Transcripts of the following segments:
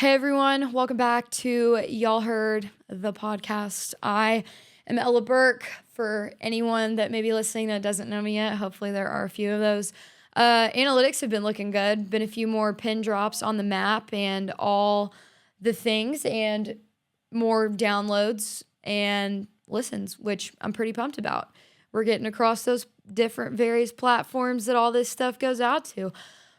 Hey everyone, welcome back to Y'all Heard the podcast. I am Ella Burke. For anyone that may be listening that doesn't know me yet, hopefully there are a few of those. Analytics have been looking good. Been a few more pin drops on the map and all the things, and more downloads and listens, which I'm pretty pumped about. We're getting across those different various platforms that all this stuff goes out to.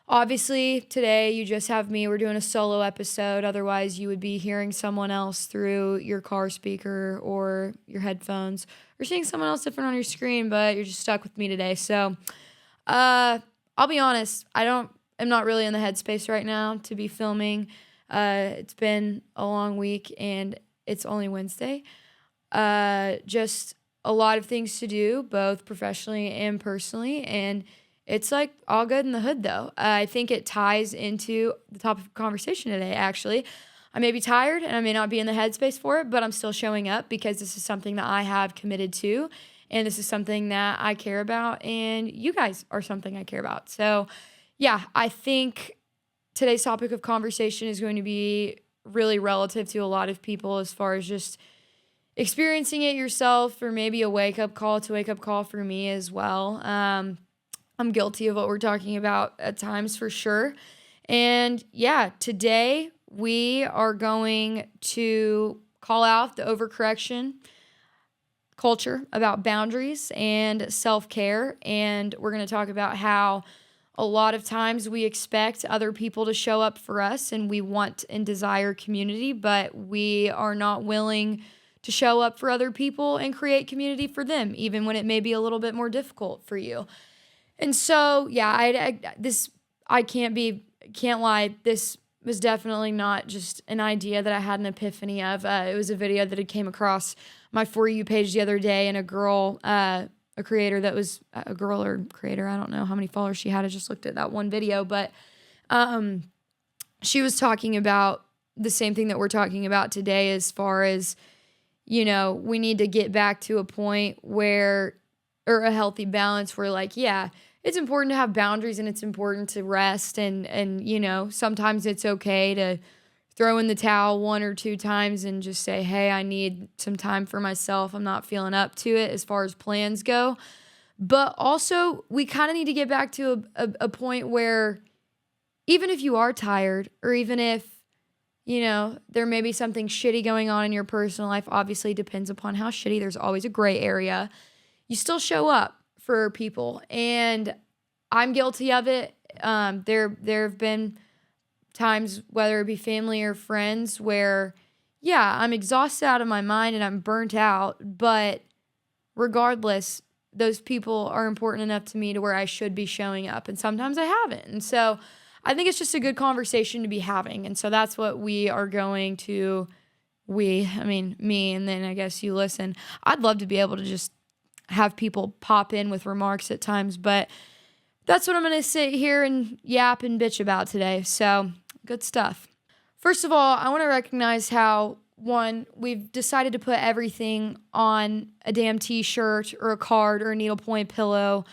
Obviously, today you just have me. We're doing a solo episode. Otherwise, you would be hearing someone else through your car speaker or your headphones, or seeing someone else different on your screen, but you're just stuck with me today. So, I'll be honest. I'm not really in the headspace right now to be filming. It's been a long week and it's only Wednesday. Just a lot of things to do, both professionally and personally, and it's like all good in the hood, though. I think it ties into the topic of conversation today, actually. I may be tired and I may not be in the headspace for it, but I'm still showing up because this is something that I have committed to. And this is something that I care about. And you guys are something I care about. So, yeah, I think today's topic of conversation is going to be really relative to a lot of people as far as just experiencing it yourself, or maybe a wake-up call for me as well. I'm guilty of what we're talking about at times for sure. And yeah, today we are going to call out the overcorrection culture about boundaries and self-care. And we're going to talk about how a lot of times we expect other people to show up for us and we want and desire community, but we are not willing to show up for other people and create community for them, even when it may be a little bit more difficult for you. And so, yeah, I can't lie. This was definitely not just an idea that I had an epiphany of. It was a video that had came across my For You page the other day, and a girl, a creator that was a girl or creator, I don't know how many followers she had. I just looked at that one video, but she was talking about the same thing that we're talking about today, as far as, we need to get back to a point where, or a healthy balance where, like, yeah, it's important to have boundaries and it's important to rest, and sometimes it's okay to throw in the towel one or two times and just say, hey, I need some time for myself. I'm not feeling up to it as far as plans go. But also, we kind of need to get back to a point where, even if you are tired, or even if, there may be something shitty going on in your personal life, obviously depends upon how shitty. There's always a gray area. You still show up for people, and I'm guilty of it. There have been times, whether it be family or friends, where, yeah, I'm exhausted out of my mind and I'm burnt out, but regardless, those people are important enough to me to where I should be showing up, and sometimes I haven't. And so I think it's just a good conversation to be having, and so that's what we are going to, me, and then I guess you listen. I'd love to be able to just have people pop in with remarks at times, but that's what I'm going to sit here and yap and bitch about today. So, good stuff. First of all, I want to recognize how, one, we've decided to put everything on a damn t-shirt or a card or a needlepoint pillow,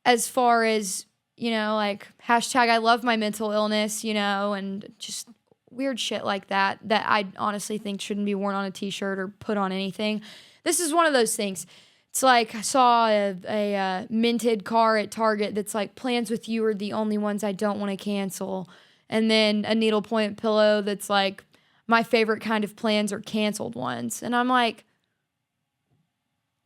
as far as, like hashtag I love my mental illness, and just weird shit like that I honestly think shouldn't be worn on a t-shirt or put on anything. This is one of those things. It's like, I saw a minted car at Target that's like, plans with you are the only ones I don't want to cancel. And then a needlepoint pillow that's like, my favorite kind of plans are canceled ones. And I'm like,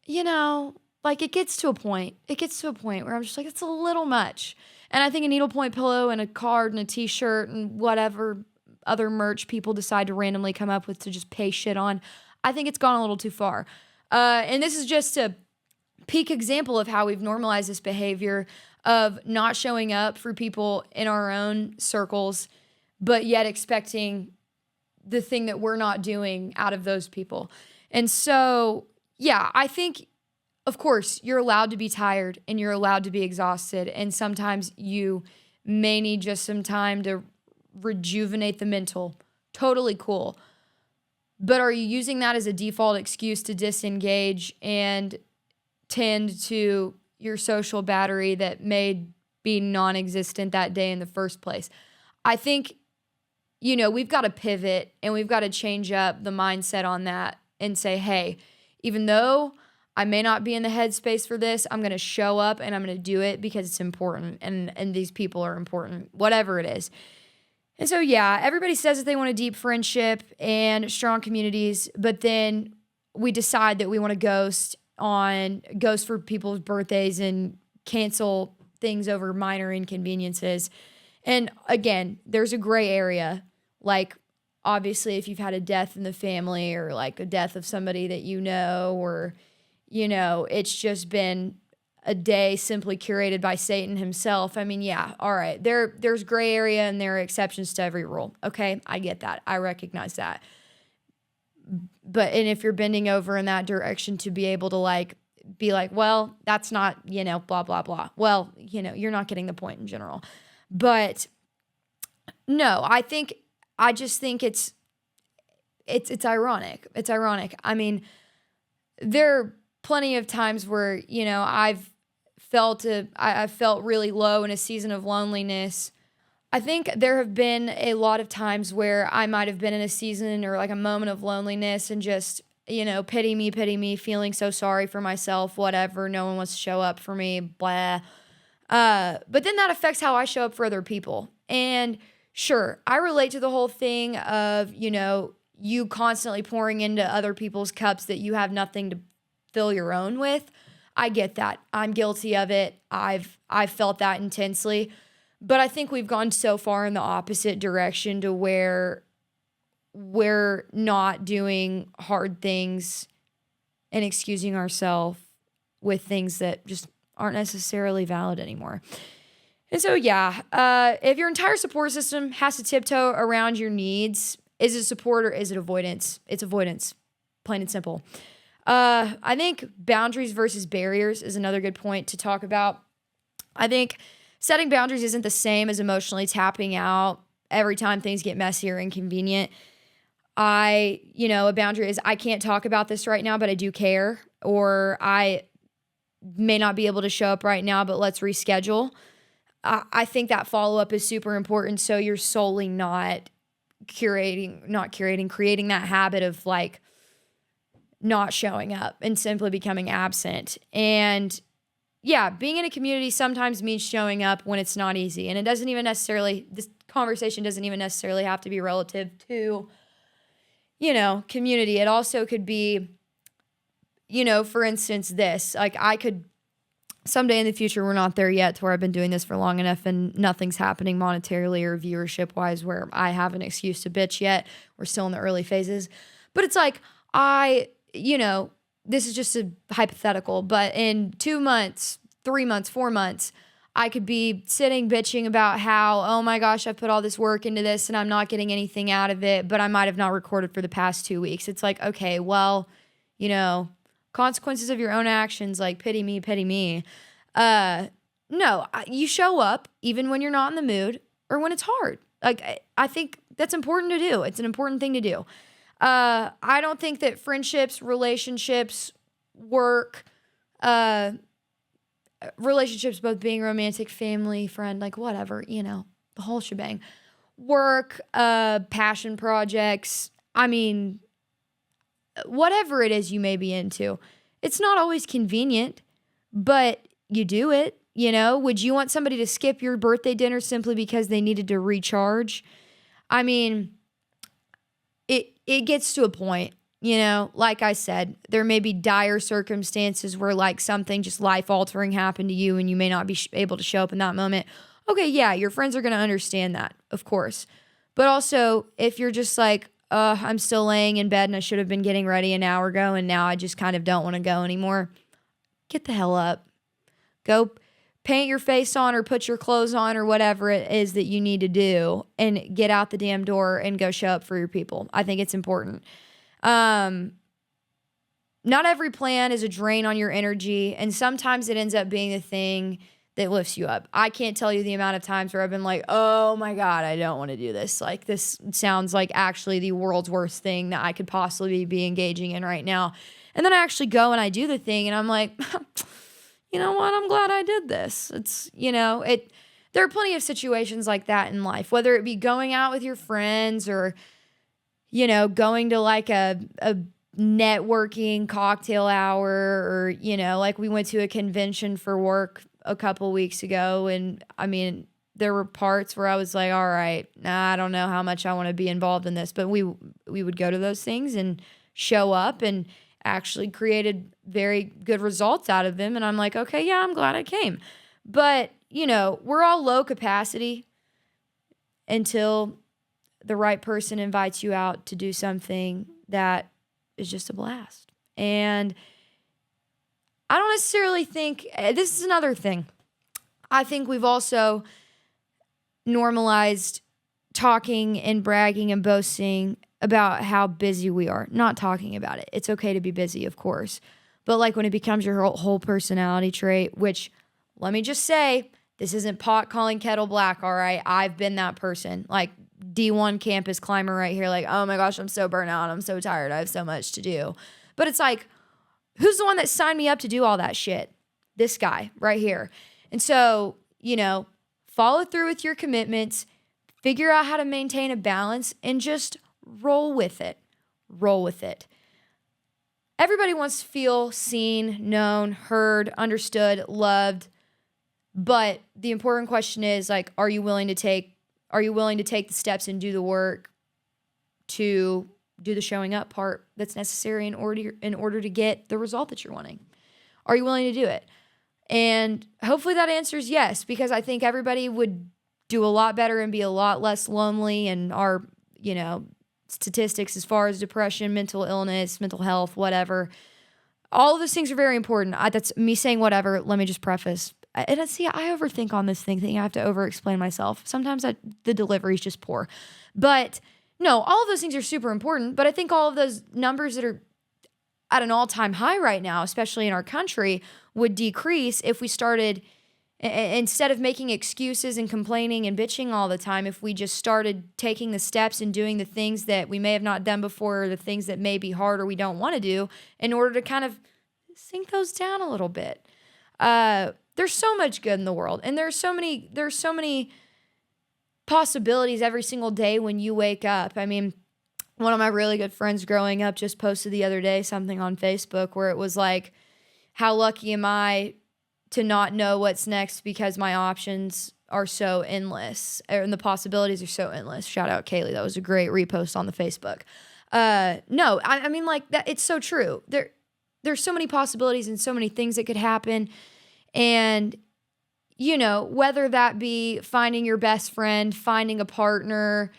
it gets to a point. It gets to a point where I'm just like, it's a little much. And I think a needlepoint pillow and a card and a t-shirt and whatever other merch people decide to randomly come up with to just pay shit on, I think it's gone a little too far. And this is just a peak example of how we've normalized this behavior of not showing up for people in our own circles, but yet expecting the thing that we're not doing out of those people. And so, yeah, I think, of course, you're allowed to be tired and you're allowed to be exhausted. And sometimes you may need just some time to rejuvenate the mental. Totally cool. But are you using that as a default excuse to disengage and tend to your social battery that may be non-existent that day in the first place? I think, we've got to pivot and we've got to change up the mindset on that and say, hey, even though I may not be in the headspace for this, I'm going to show up and I'm going to do it because it's important and these people are important, whatever it is. And so, yeah, everybody says that they want a deep friendship and strong communities, but then we decide that we want to ghost for people's birthdays and cancel things over minor inconveniences. And again, there's a gray area. Like, obviously, if you've had a death in the family or like a death of somebody that you know, or, it's just been a day simply curated by Satan himself. I mean, yeah, all right. There's gray area and there are exceptions to every rule. Okay, I get that. I recognize that. And if you're bending over in that direction to be able to be like, well, that's not, blah, blah, blah. Well, you're not getting the point in general. But no, I just think it's ironic. It's ironic. I mean, there are plenty of times where, I've felt really low in a season of loneliness. I think there have been a lot of times where I might have been in a season or like a moment of loneliness and just, pity me, feeling so sorry for myself, whatever. No one wants to show up for me, blah. But then that affects how I show up for other people. And sure, I relate to the whole thing of, you constantly pouring into other people's cups that you have nothing to fill your own with. I get that. I'm guilty of it. I've felt that intensely. But I think we've gone so far in the opposite direction to where we're not doing hard things and excusing ourselves with things that just aren't necessarily valid anymore. And so, yeah, if your entire support system has to tiptoe around your needs, is it support or is it avoidance? It's avoidance, plain and simple. I think boundaries versus barriers is another good point to talk about. I think setting boundaries isn't the same as emotionally tapping out every time things get messy or inconvenient. A boundary is I can't talk about this right now, but I do care, or I may not be able to show up right now, but let's reschedule. I think that follow-up is super important. So you're solely creating that habit of like not showing up and simply becoming absent. And yeah, being in a community sometimes means showing up when it's not easy. And this conversation doesn't even necessarily have to be relative to, community. It also could be, for instance, this, like I could someday in the future, we're not there yet to where I've been doing this for long enough and nothing's happening monetarily or viewership wise where I have an excuse to bitch yet. We're still in the early phases. But it's like, this is just a hypothetical, but in 2 months, 3 months, 4 months, I could be sitting bitching about how, oh my gosh, I've put all this work into this and I'm not getting anything out of it, but I might have not recorded for the past 2 weeks. It's like, okay, well, consequences of your own actions, like pity me. No, you show up even when you're not in the mood or when it's hard. Like, I think that's important to do. It's an important thing to do. I don't think that friendships, relationships, work, relationships, both being romantic, family, friend, like whatever, the whole shebang, work, passion projects. I mean, whatever it is you may be into, it's not always convenient, but you do it. Would you want somebody to skip your birthday dinner simply because they needed to recharge? I mean, it gets to a point, like I said, there may be dire circumstances where like something just life altering happened to you and you may not be able to show up in that moment. Okay, yeah, your friends are going to understand that, of course. But also, if you're just like, I'm still laying in bed and I should have been getting ready an hour ago and now I just kind of don't want to go anymore, get the hell up. Go paint your face on or put your clothes on or whatever it is that you need to do and get out the damn door and go show up for your people. I think it's important. Not every plan is a drain on your energy, and sometimes it ends up being the thing that lifts you up. I can't tell you the amount of times where I've been like, oh my God, I don't want to do this. Like, this sounds like actually the world's worst thing that I could possibly be engaging in right now. And then I actually go and I do the thing and I'm like, you know what? I'm glad I did this. It's, there are plenty of situations like that in life, whether it be going out with your friends or, going to like a networking cocktail hour, or, like we went to a convention for work a couple weeks ago. And I mean, there were parts where I was like, all right, nah, I don't know how much I want to be involved in this, but we would go to those things and show up and actually created very good results out of them. And I'm like, okay, yeah, I'm glad I came. But, we're all low capacity until the right person invites you out to do something that is just a blast. And I don't necessarily think, this is another thing. I think we've also normalized talking and bragging and boasting about how busy we are. Not talking about it. It's okay to be busy, of course. But like when it becomes your whole personality trait, which, let me just say, this isn't pot calling kettle black, all right? I've been that person. Like D1 campus climber right here, like, oh my gosh, I'm so burnt out. I'm so tired. I have so much to do. But it's like, who's the one that signed me up to do all that shit? This guy right here. And so, follow through with your commitments, figure out how to maintain a balance, and just roll with it. Roll with it. Everybody wants to feel seen, known, heard, understood, loved. But the important question is, like, are you willing to take the steps and do the work to do the showing up part that's necessary in order to get the result that you're wanting? Are you willing to do it? And hopefully that answer is yes, because I think everybody would do a lot better and be a lot less lonely, and our, statistics as far as depression, mental illness, mental health, whatever. All of those things are very important. That's me saying whatever. Let me just preface. And see, I overthink on this thing, thinking I have to over-explain myself. Sometimes the delivery is just poor. But no, all of those things are super important. But I think all of those numbers that are at an all-time high right now, especially in our country, would decrease if we started, instead of making excuses and complaining and bitching all the time, if we just started taking the steps and doing the things that we may have not done before, or the things that may be hard or we don't want to do, in order to kind of sink those down a little bit. There's so much good in the world, and there's so many possibilities every single day when you wake up. I mean, one of my really good friends growing up just posted the other day something on Facebook where it was like, how lucky am I to not know what's next because my options are so endless, and the possibilities are so endless. Shout out Kaylee. That was a great repost on the Facebook. No, I mean, like, that, it's so true. There's so many possibilities and so many things that could happen. And, whether that be finding your best friend, finding a partner,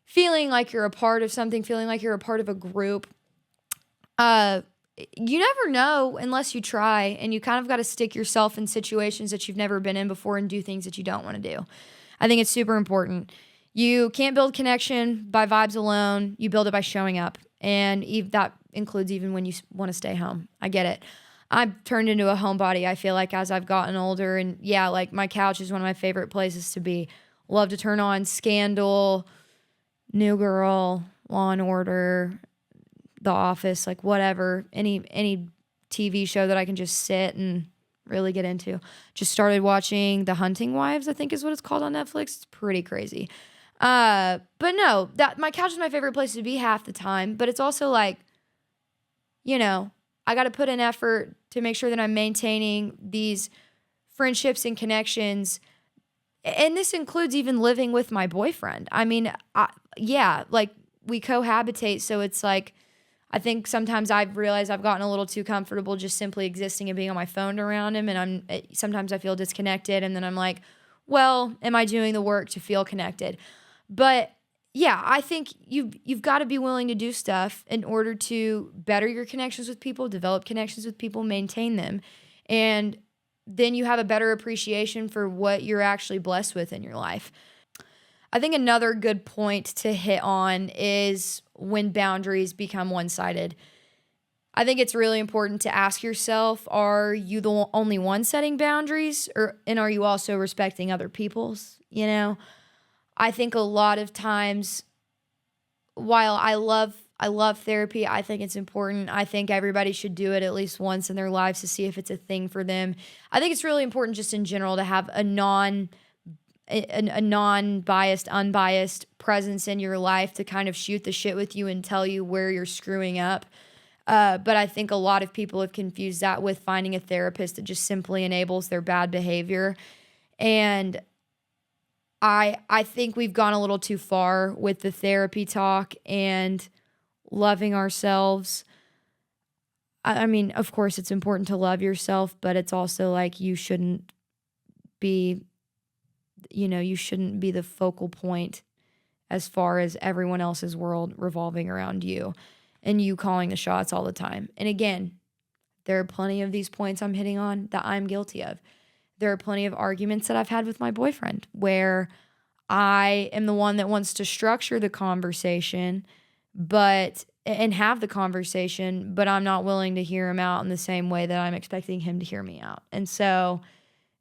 feeling like you're a part of something, feeling like you're a part of a group, you never know unless you try, and you kind of got to stick yourself in situations that you've never been in before and do things that you don't want to do. I think it's super important. You can't build connection by vibes alone. You build it by showing up. And that includes even when you want to stay home. I get it. I've turned into a homebody, I feel like, as I've gotten older. And yeah, like, my couch is one of my favorite places to be. Love to turn on Scandal, New Girl, Law and Order, The Office, like whatever, any TV show that I can just sit and really get into. Just started watching The Hunting Wives, I think is what it's called on Netflix. It's pretty crazy. But no, that my couch is my favorite place to be half the time. But it's also like, I got to put in effort to make sure that I'm maintaining these friendships and connections. And this includes even living with my boyfriend. I mean, like, we cohabitate. So it's like, I think sometimes I've realized I've gotten a little too comfortable just simply existing and being on my phone around him. And sometimes I feel disconnected. And then I'm like, well, am I doing the work to feel connected? But yeah, I think you've got to be willing to do stuff in order to better your connections with people, develop connections with people, maintain them. And then you have a better appreciation for what you're actually blessed with in your life. I think another good point to hit on is when boundaries become one-sided. I think it's really important to ask yourself, are you the only one setting boundaries, and are you also respecting other people's? I think a lot of times, while I love therapy, I think it's important. I think everybody should do it at least once in their lives to see if it's a thing for them. I think it's really important just in general to have a a non-biased, unbiased presence in your life to kind of shoot the shit with you and tell you where you're screwing up. But I think a lot of people have confused that with finding a therapist that just simply enables their bad behavior. And I think we've gone a little too far with the therapy talk and loving ourselves. I mean, of course, it's important to love yourself, but it's also like be, you shouldn't be the focal point as far as everyone else's world revolving around you and you calling the shots all the time. And again, there are plenty of these points I'm hitting on that I'm guilty of. There are plenty of arguments that I've had with my boyfriend where I am the one that wants to structure the conversation, and have the conversation, but I'm not willing to hear him out in the same way that I'm expecting him to hear me out. And so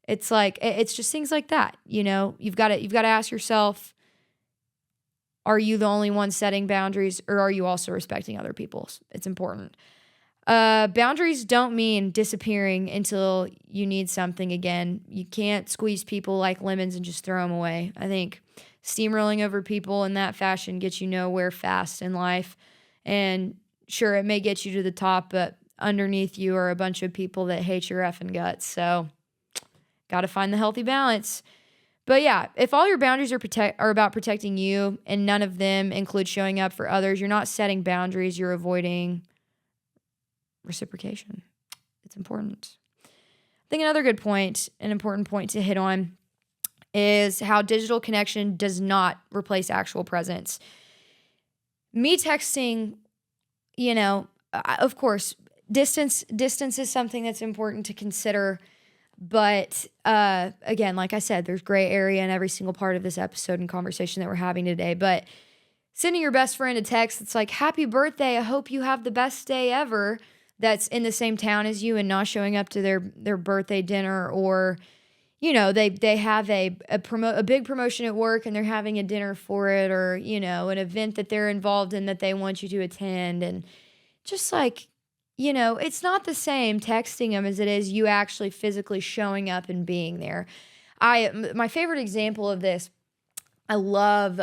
it's like, it's just things like that. You've got to ask yourself, are you the only one setting boundaries, or are you also respecting other people's? It's important. Boundaries don't mean disappearing until you need something again. You can't squeeze people like lemons and just throw them away. I think steamrolling over people in that fashion gets you nowhere fast in life. And sure, it may get you to the top, but underneath you are a bunch of people that hate your effing guts. So got to find the healthy balance. But yeah, if all your boundaries are about protecting you and none of them include showing up for others, you're not setting boundaries, you're avoiding reciprocation. It's important. I think another good point, an important point to hit on, is how digital connection does not replace actual presence. Me texting, of course, distance is something that's important to consider. But again, like I said, there's gray area in every single part of this episode and conversation that we're having today. But sending your best friend a text that's like, happy birthday, I hope you have the best day ever, that's in the same town as you, and not showing up to their birthday dinner, or they have a big promotion at work and they're having a dinner for it, or an event that they're involved in that they want you to attend, and just like, it's not the same texting them as it is you actually physically showing up and being there. My favorite example of this, I love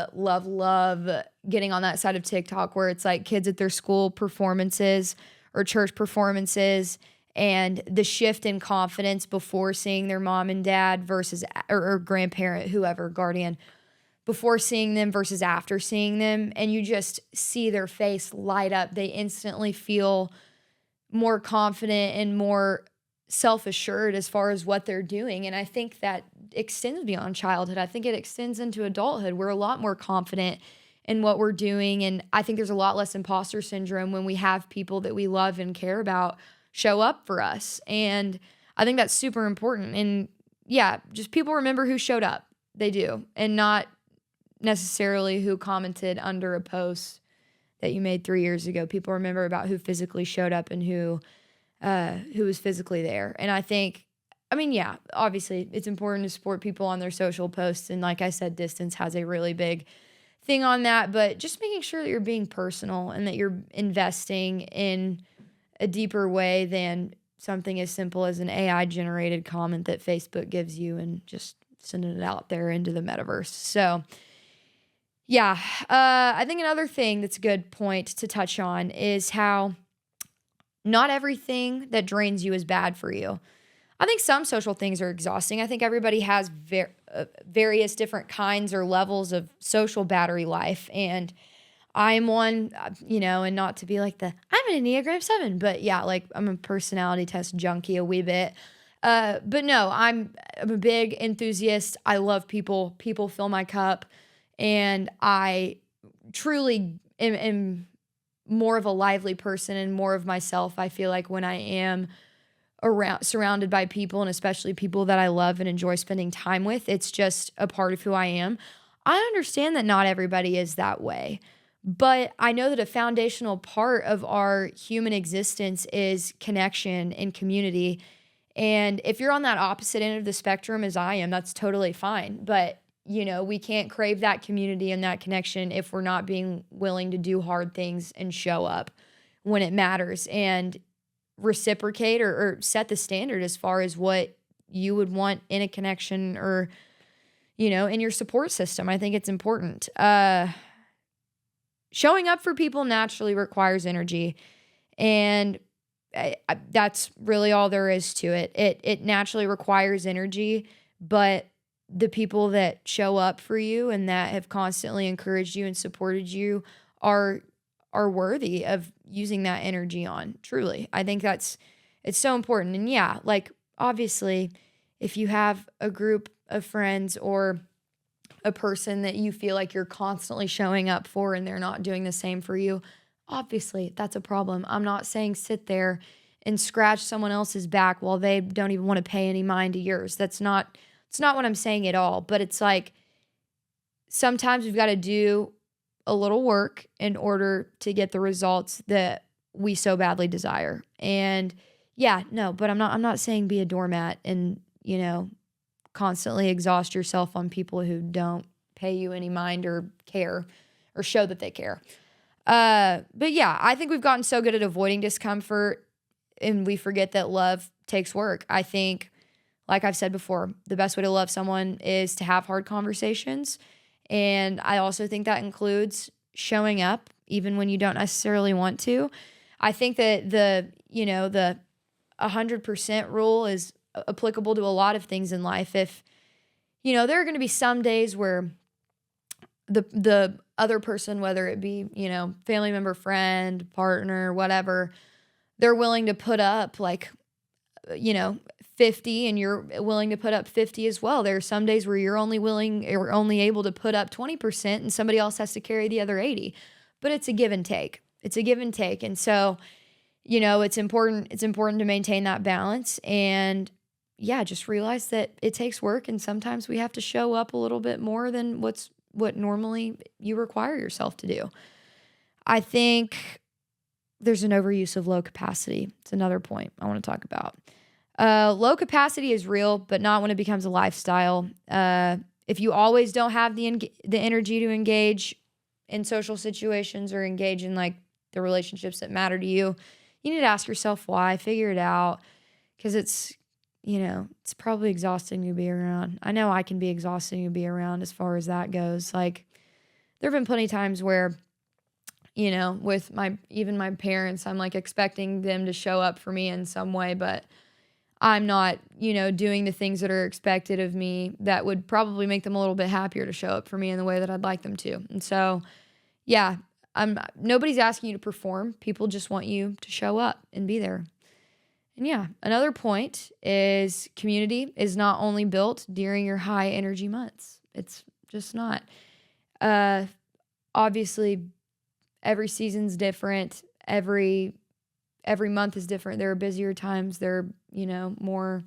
getting on that side of TikTok where it's like kids at their school performances or church performances, and the shift in confidence before seeing their mom and dad versus or grandparent, whoever, guardian, before seeing them versus after seeing them. And you just see their face light up. They instantly feel more confident and more self-assured as far as what they're doing. And I think that extends beyond childhood. I think it extends into adulthood. We're a lot more confident in what we're doing. And I think there's a lot less imposter syndrome when we have people that we love and care about show up for us. And I think that's super important. And yeah, just people remember who showed up. They do. And not necessarily who commented under a post that you made 3 years ago. People remember about who physically showed up and who was physically there. And I think, yeah, obviously it's important to support people on their social posts. And like I said, distance has a really big thing on that, but just making sure that you're being personal and that you're investing in a deeper way than something as simple as an AI generated comment that Facebook gives you and just sending it out there into the metaverse. So yeah, I think another thing that's a good point to touch on is how not everything that drains you is bad for you. I think some social things are exhausting. I think everybody has various different kinds or levels of social battery life. And I'm one, and not to be like I'm an Enneagram 7, but yeah, like I'm a personality test junkie a wee bit. But no, I'm a big enthusiast. I love people. People fill my cup. And I truly am more of a lively person and more of myself. I feel like when I am surrounded by people, and especially people that I love and enjoy spending time with, it's just a part of who I am. I understand that not everybody is that way, but I know that a foundational part of our human existence is connection and community. And if you're on that opposite end of the spectrum as I am, that's totally fine. But we can't crave that community and that connection if we're not being willing to do hard things and show up when it matters and reciprocate or set the standard as far as what you would want in a connection or, in your support system. I think it's important. Showing up for people naturally requires energy. And that's really all there is to it. It naturally requires energy, but the people that show up for you and that have constantly encouraged you and supported you are worthy of using that energy on. Truly. I think it's so important. And yeah, like obviously if you have a group of friends or a person that you feel like you're constantly showing up for and they're not doing the same for you, obviously that's a problem. I'm not saying sit there and scratch someone else's back while they don't even want to pay any mind to yours. It's not what I'm saying at all, but it's like sometimes we've got to do a little work in order to get the results that we so badly desire. And yeah, no, but I'm not saying be a doormat and, constantly exhaust yourself on people who don't pay you any mind or care or show that they care. But yeah, I think we've gotten so good at avoiding discomfort and we forget that love takes work. I think, like I've said before, the best way to love someone is to have hard conversations. And I also think that includes showing up even when you don't necessarily want to. I think that the 100% rule is applicable to a lot of things in life. If, there are going to be some days where the other person, whether it be, family member, friend, partner, whatever, they're willing to put up like, 50 and you're willing to put up 50 as well. There are some days where you're only willing or only able to put up 20% and somebody else has to carry the other 80. But it's a give and take. It's a give and take. And so, it's important to maintain that balance and yeah, just realize that it takes work and sometimes we have to show up a little bit more than what normally you require yourself to do. I think there's an overuse of low capacity. It's another point I want to talk about. Low capacity is real, but not when it becomes a lifestyle. If you always don't have the energy to engage in social situations or engage in like the relationships that matter to you, you need to ask yourself why, figure it out, because it's probably exhausting to be around. I know I can be exhausting to be around as far as that goes. Like there have been plenty of times where, with even my parents, I'm like expecting them to show up for me in some way, but I'm not, doing the things that are expected of me that would probably make them a little bit happier to show up for me in the way that I'd like them to. And so, yeah, nobody's asking you to perform. People just want you to show up and be there. And yeah, another point is community is not only built during your high energy months. It's just not. Obviously, every season's different. Every month is different. There are busier times. There's more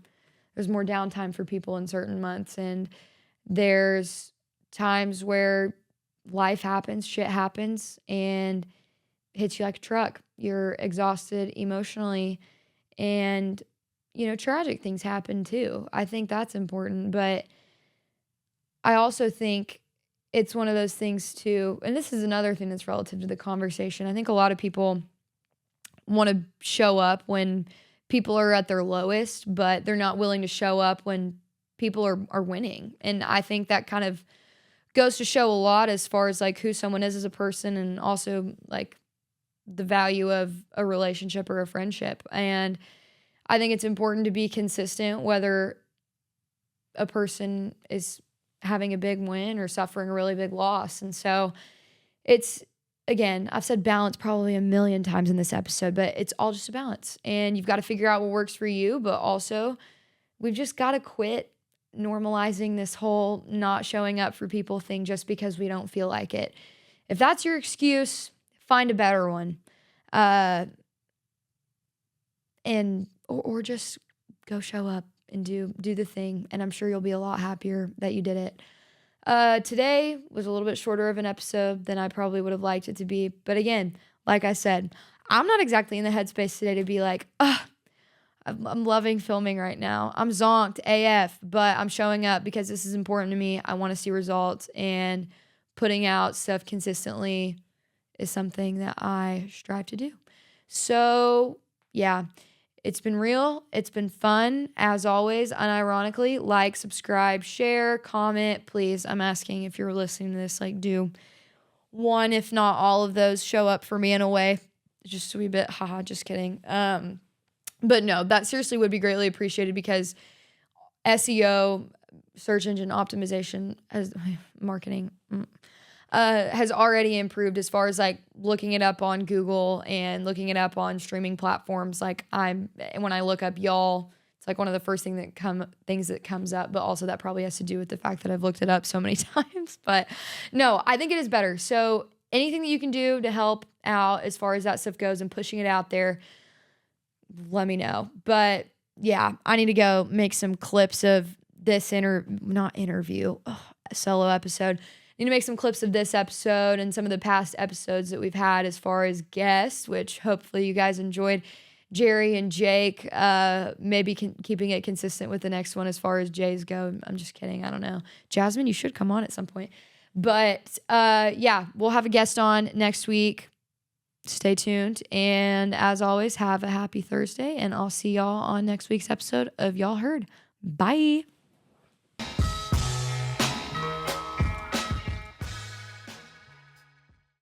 downtime for people in certain months. And there's times where life happens, shit happens, and hits you like a truck. You're exhausted emotionally. And, tragic things happen too. I think that's important. But I also think it's one of those things too. And this is another thing that's relative to the conversation. I think a lot of people want to show up when people are at their lowest, but they're not willing to show up when people are winning. And I think that kind of goes to show a lot as far as like who someone is as a person and also like the value of a relationship or a friendship. And I think it's important to be consistent, whether a person is having a big win or suffering a really big loss. And so again, I've said balance probably a million times in this episode, but it's all just a balance. And you've got to figure out what works for you, but also we've just got to quit normalizing this whole not showing up for people thing just because we don't feel like it. If that's your excuse, find a better one. Or just go show up and do the thing. And I'm sure you'll be a lot happier that you did it. Today was a little bit shorter of an episode than I probably would have liked it to be. But again, like I said, I'm not exactly in the headspace today to be like, I'm loving filming right now. I'm zonked AF, but I'm showing up because this is important to me. I want to see results, and putting out stuff consistently is something that I strive to do. So yeah, It's been real. It's been fun. As always, unironically, like, subscribe, share, comment. Please, I'm asking if you're listening to this, like, do one, if not all of those, show up for me in a way. Just a wee bit. Haha, just kidding. But no, that seriously would be greatly appreciated because SEO, search engine optimization, as marketing, has already improved as far as like looking it up on Google and looking it up on streaming platforms. Like when I look up y'all, it's like one of the first things that comes up, but also that probably has to do with the fact that I've looked it up so many times. But no, I think it is better. So anything that you can do to help out as far as that stuff goes and pushing it out there, let me know. But yeah, I need to go make some clips of this solo episode. Need to make some clips of this episode and some of the past episodes that we've had as far as guests, which hopefully you guys enjoyed. Jerry and Jake, maybe keeping it consistent with the next one as far as Jays go. I'm just kidding. I don't know. Jasmine, you should come on at some point. But yeah, we'll have a guest on next week. Stay tuned. And as always, have a happy Thursday. And I'll see y'all on next week's episode of Y'all Heard. Bye.